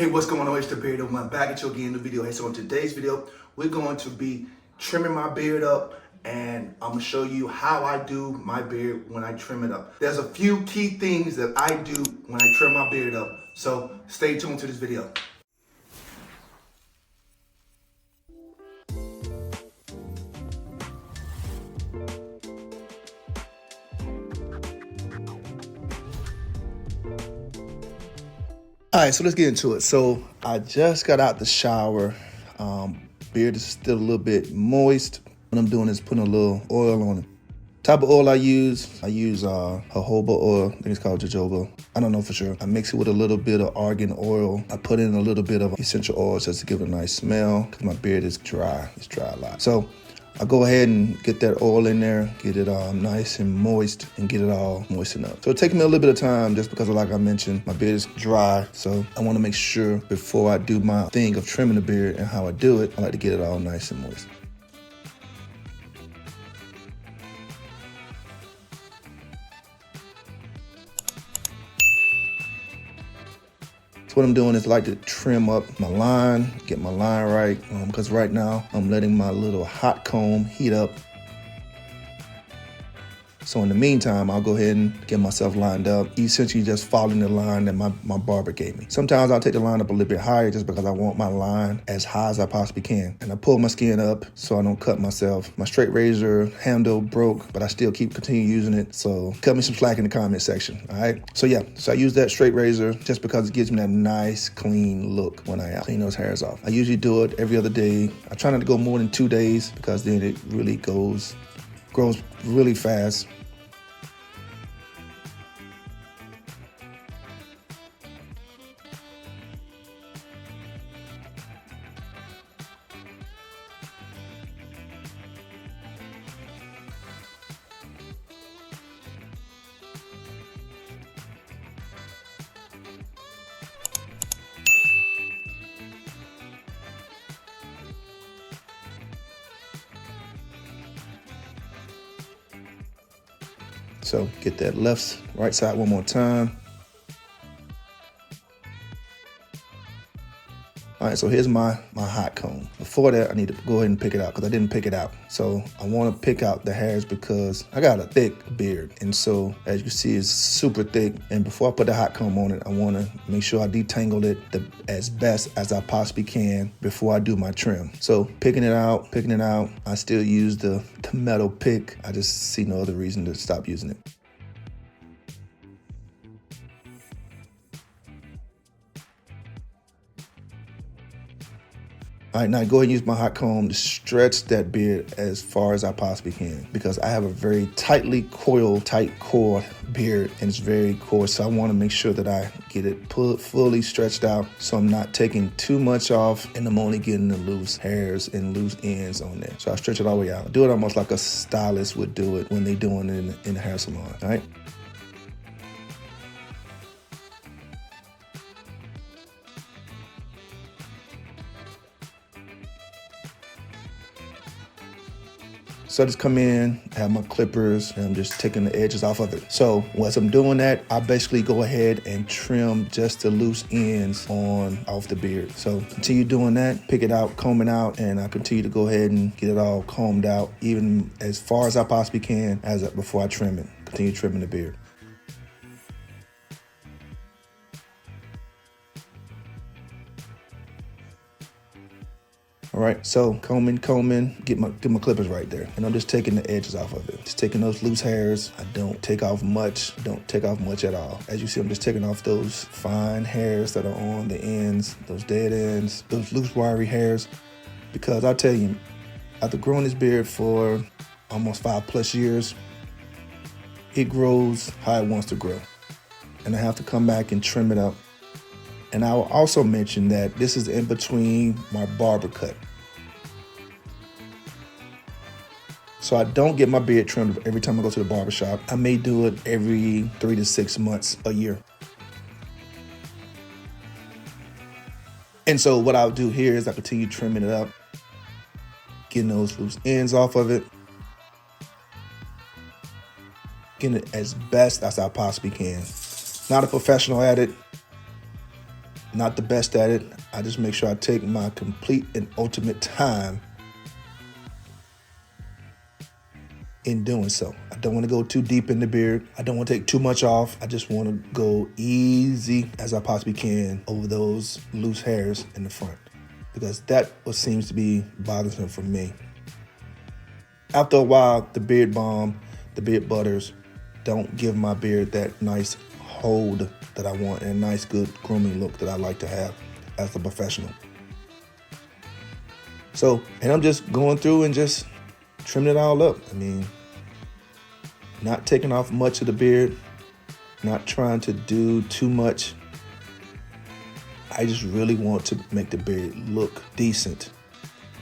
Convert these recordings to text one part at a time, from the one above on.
Hey, what's going on? It's the Beard. I'm back at you again in the video. Hey, so in today's video, we're going to be trimming my beard up, and I'm gonna show you how I do my beard when I trim it up. There's a few key things that I do when I trim my beard up, so stay tuned to this video. All right, so let's get into it. So I just got out the shower. Beard is still a little bit moist. What I'm doing is putting a little oil on it. Type of oil I use jojoba oil. I think it's called jojoba. I don't know for sure. I mix it with a little bit of argan oil. I put in a little bit of essential oils just to give it a nice smell because my beard is dry. It's dry a lot. So I'll go ahead and get that oil in there, get it all nice and moist, and get it all moistened up. So it takes me a little bit of time just because, like I mentioned, my beard is dry. So I want to make sure before I do my thing of trimming the beard and how I do it, I like to get it all nice and moist. So what I'm doing is I like to trim up my line, get my line right, because right now I'm letting my little hot comb heat up. So in the meantime, I'll go ahead and get myself lined up, essentially just following the line that my barber gave me. Sometimes I'll take the line up a little bit higher just because I want my line as high as I possibly can. And I pull my skin up so I don't cut myself. My straight razor handle broke, but I still continue using it. So cut me some slack in the comment section, all right? So yeah, so I use that straight razor just because it gives me that nice, clean look when I clean those hairs off. I usually do it every other day. I try not to go more than 2 days because then it really grows really fast. So get that right side one more time. All right, so here's my hot comb. Before that, I need to go ahead and pick it out because I didn't pick it out. So I want to pick out the hairs because I got a thick beard. And so as you can see, it's super thick. And before I put the hot comb on it, I want to make sure I detangle it as best as I possibly can before I do my trim. So picking it out, I still use the metal pick. I just see no other reason to stop using it. All right, now go ahead and use my hot comb to stretch that beard as far as I possibly can because I have a very tight core beard, and it's very coarse. So I want to make sure that I get it fully stretched out so I'm not taking too much off and I'm only getting the loose hairs and loose ends on there. So I stretch it all the way out. I do it almost like a stylist would do it when they're doing it in the hair salon, all right? So I just come in, have my clippers, and I'm just taking the edges off of it. So once I'm doing that, I basically go ahead and trim just the loose ends off the beard. So continue doing that, pick it out, comb it out, and I continue to go ahead and get it all combed out, even as far as I possibly can before I trim it. Continue trimming the beard. All right, so combing, get my clippers right there. And I'm just taking the edges off of it. Just taking those loose hairs. I don't take off much at all. As you see, I'm just taking off those fine hairs that are on the ends, those dead ends, those loose wiry hairs. Because I'll tell you, after growing this beard for almost 5+ years, it grows how it wants to grow. And I have to come back and trim it up. And I will also mention that this is in between my barber cut. So I don't get my beard trimmed every time I go to the barber shop. I may do it every 3 to 6 months a year. And so what I'll do here is I continue trimming it up, getting those loose ends off of it, getting it as best as I possibly can. Not a professional at it, not the best at it. I just make sure I take my complete and ultimate time in doing so. I don't want to go too deep in the beard. I don't want to take too much off. I just want to go easy as I possibly can over those loose hairs in the front, because that what seems to be bothersome for me. After a while, the beard balm, the beard butters don't give my beard that nice hold that I want and a nice good grooming look that I like to have as a professional. So, and I'm just going through and just trimming it all up. I mean, not taking off much of the beard, not trying to do too much. I just really want to make the beard look decent.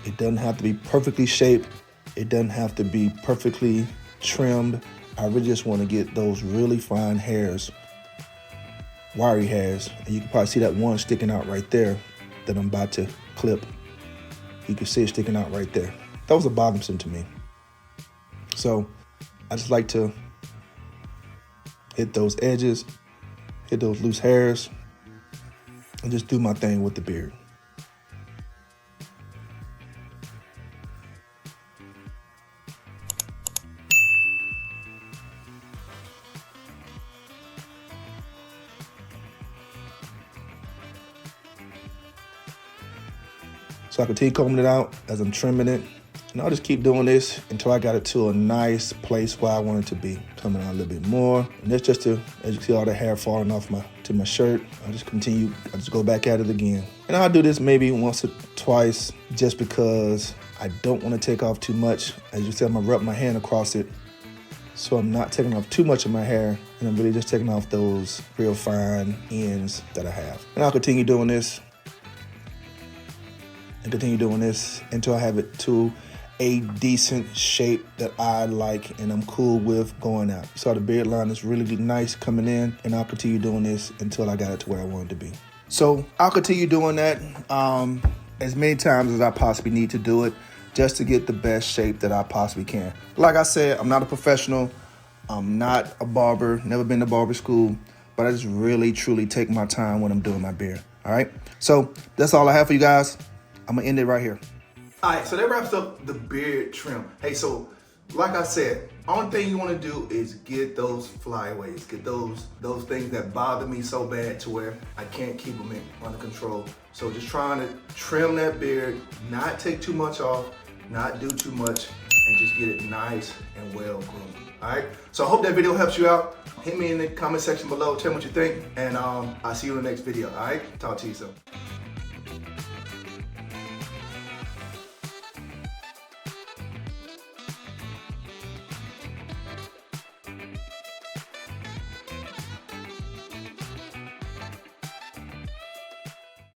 It doesn't have to be perfectly shaped. It doesn't have to be perfectly trimmed. I really just want to get those really fine hairs, wiry hairs. And you can probably see that one sticking out right there that I'm about to clip. You can see it sticking out right there. That was bothersome to me. So I just like to hit those edges, hit those loose hairs, and just do my thing with the beard. So I continue combing it out as I'm trimming it. And I'll just keep doing this until I got it to a nice place where I want it to be. Coming out a little bit more. And that's just to, as you see all the hair falling off to my shirt. I'll just go back at it again. And I'll do this maybe once or twice just because I don't want to take off too much. As you see, I'm gonna rub my hand across it. So I'm not taking off too much of my hair, and I'm really just taking off those real fine ends that I have. And I'll continue doing this and continue doing this until I have it to a decent shape that I like and I'm cool with going out. So the beard line is really nice coming in, and I'll continue doing this until I got it to where I want it to be. So I'll continue doing that as many times as I possibly need to do it, just to get the best shape that I possibly can. Like I said, I'm not a professional. I'm not a barber, never been to barber school, but I just really, truly take my time when I'm doing my beard, all right? So that's all I have for you guys. I'm gonna end it right here. All right, so that wraps up the beard trim. Hey, so like I said, only thing you wanna do is get those flyaways, get those things that bother me so bad to where I can't keep them under control. So just trying to trim that beard, not take too much off, not do too much, and just get it nice and well groomed. All right, so I hope that video helps you out. Hit me in the comment section below, tell me what you think, and I'll see you in the next video, all right? Talk to you soon.